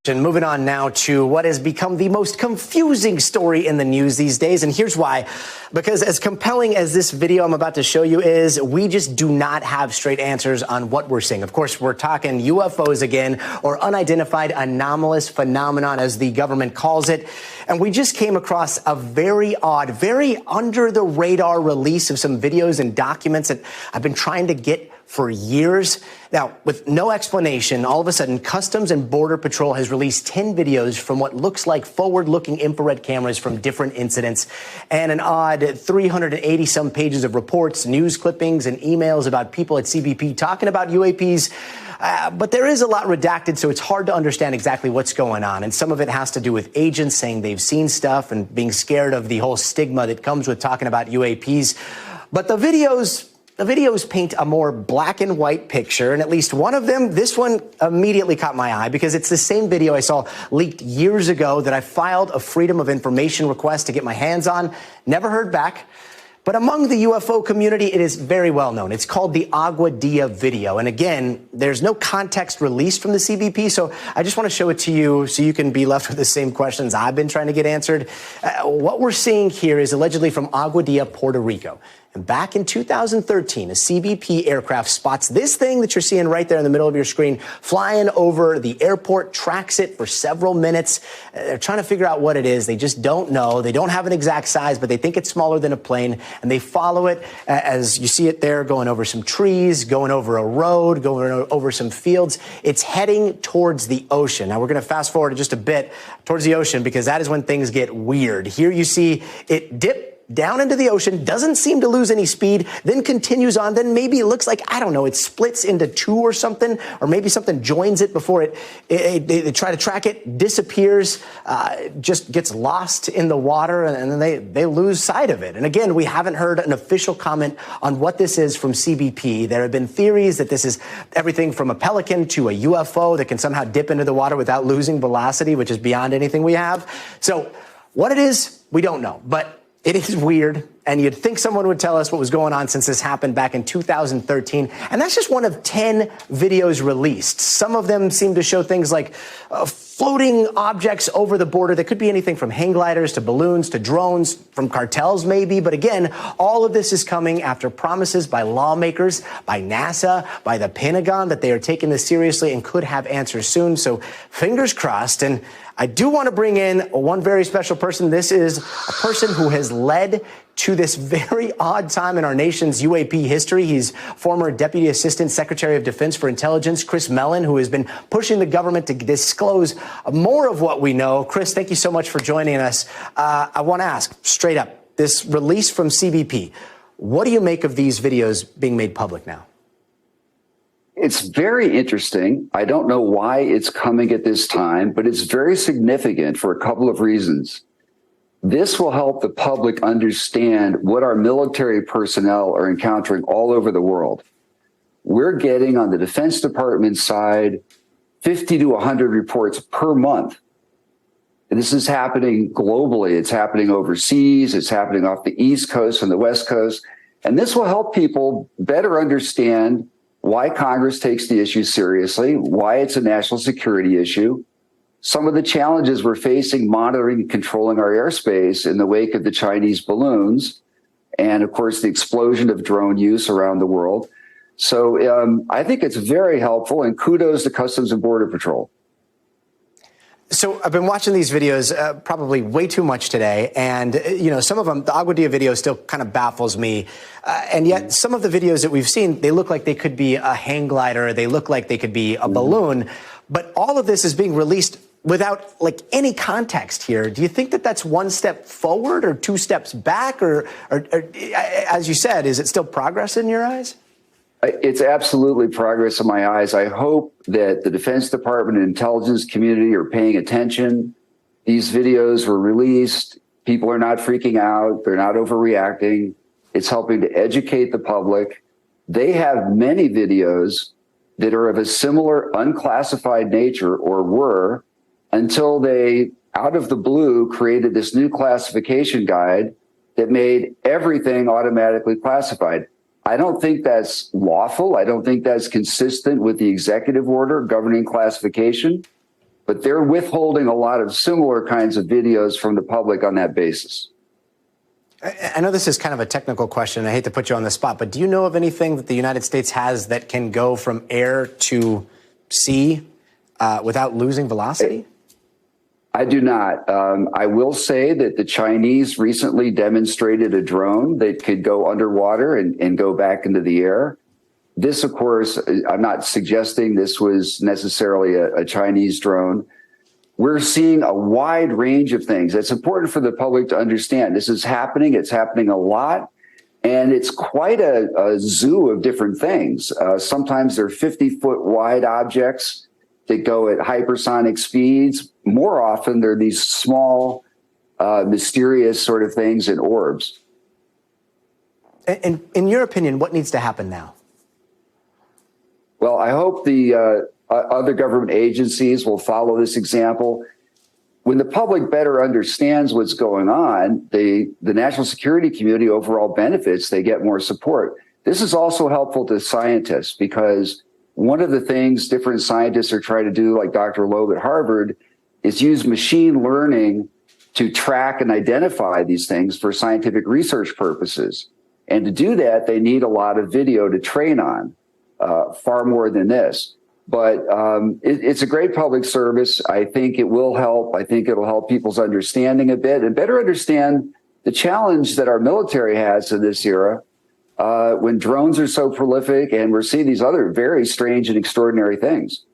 And moving on now to what has become the most confusing story in the news these days. And here's why. Because as compelling as this video I'm about to show you is, we just do not have straight answers on what we're seeing. Of course, we're talking UFOs again, or unidentified anomalous phenomenon, as the government calls it. And we just came across a very odd, very under the radar release of some videos and documents that I've been trying to get for years. Now, with no explanation, all of a sudden, Customs and Border Patrol has released 10 videos from what looks like forward-looking infrared cameras from different incidents, and an odd 380-some pages of reports, news clippings, and emails about people at CBP talking about UAPs. But there is a lot redacted, so it's hard to understand exactly what's going on. And some of it has to do with agents saying they've seen stuff and being scared of the whole stigma that comes with talking about UAPs. But the videos paint a more black and white picture, and at least one of them, this one immediately caught my eye because it's the same video I saw leaked years ago that I filed a Freedom of Information request to get my hands on. Never heard back. But among the UFO community, it is very well known. It's called the Agua Dia video. And again, there's no context released from the CBP, so I just want to show it to you so you can be left with the same questions I've been trying to get answered. What we're seeing here is allegedly from Agua Dia, Puerto Rico. And back in 2013, a CBP aircraft spots this thing that you're seeing right there in the middle of your screen flying over the airport, tracks it for several minutes. They're trying to figure out what it is. They just don't know. They don't have an exact size, but they think it's smaller than a plane. And they follow it as you see it there, going over some trees, going over a road, going over some fields. It's heading towards the ocean. Now, we're going to fast forward just a bit towards the ocean because that is when things get weird. Here you see it dip down into the ocean, doesn't seem to lose any speed, then continues on, then maybe it looks like, I don't know, it splits into two or something, or maybe something joins it before they try to track it, disappears, just gets lost in the water, and then they lose sight of it. And again, we haven't heard an official comment on what this is from CBP. There have been theories that this is everything from a pelican to a UFO that can somehow dip into the water without losing velocity, which is beyond anything we have. So what it is, we don't know, but it is weird, and you'd think someone would tell us what was going on since this happened back in 2013. And that's just one of 10 videos released. Some of them seem to show things like floating objects over the border that could be anything from hang gliders to balloons to drones, from cartels maybe. But again, all of this is coming after promises by lawmakers, by NASA, by the Pentagon that they are taking this seriously and could have answers soon. So fingers crossed. And I do want to bring in one very special person. This is a person who has led to this very odd time in our nation's UAP history. He's former Deputy Assistant Secretary of Defense for Intelligence, Chris Mellon, who has been pushing the government to disclose more of what we know. Chris, thank you so much for joining us. I want to ask straight up, this release from CBP, what do you make of these videos being made public now? It's very interesting. I don't know why it's coming at this time, but it's very significant for a couple of reasons. This will help the public understand what our military personnel are encountering all over the world. We're getting on the Defense Department side 50 to 100 reports per month. And this is happening globally. It's happening overseas. It's happening off the East Coast and the West Coast. And this will help people better understand why Congress takes the issue seriously, why it's a national security issue, some of the challenges we're facing monitoring and controlling our airspace in the wake of the Chinese balloons, and of course, the explosion of drone use around the world. So I think it's very helpful, and kudos to Customs and Border Patrol. So I've been watching these videos probably way too much today. And, you know, some of them, the Agua Dia video still kind of baffles me. And yet some of the videos that we've seen, they look like they could be a hang glider. They look like they could be a balloon. But all of this is being released without like any context here. Do you think that that's one step forward or two steps back? Or as you said, is it still progress in your eyes? It's absolutely progress in my eyes. I hope that the Defense Department and intelligence community are paying attention. These videos were released. People are not freaking out. They're not overreacting. It's helping to educate the public. They have many videos that are of a similar unclassified nature, or were, until they, out of the blue, created this new classification guide that made everything automatically classified. I don't think that's lawful. I don't think that's consistent with the executive order governing classification. but they're withholding a lot of similar kinds of videos from the public on that basis. I know this is kind of a technical question. I hate to put you on the spot, but do you know of anything that the United States has that can go from air to sea without losing velocity? I do not. I will say that the Chinese recently demonstrated a drone that could go underwater and go back into the air. This, of course, I'm not suggesting this was necessarily a Chinese drone. We're seeing a wide range of things. It's important for the public to understand this is happening. It's happening a lot. And it's quite a zoo of different things. Sometimes they're 50-foot wide objects that go at hypersonic speeds. More often, they're these small, mysterious sort of things in orbs. And in your opinion, what needs to happen now? Well, I hope the other government agencies will follow this example. When the public better understands what's going on, the national security community overall benefits, they get more support. This is also helpful to scientists because one of the things different scientists are trying to do, like Dr. Loeb at Harvard, is use machine learning to track and identify these things for scientific research purposes. And to do that, they need a lot of video to train on, far more than this. But it's a great public service. I think it will help. I think it'll help people's understanding a bit and better understand the challenge that our military has in this era when drones are so prolific and we're seeing these other very strange and extraordinary things.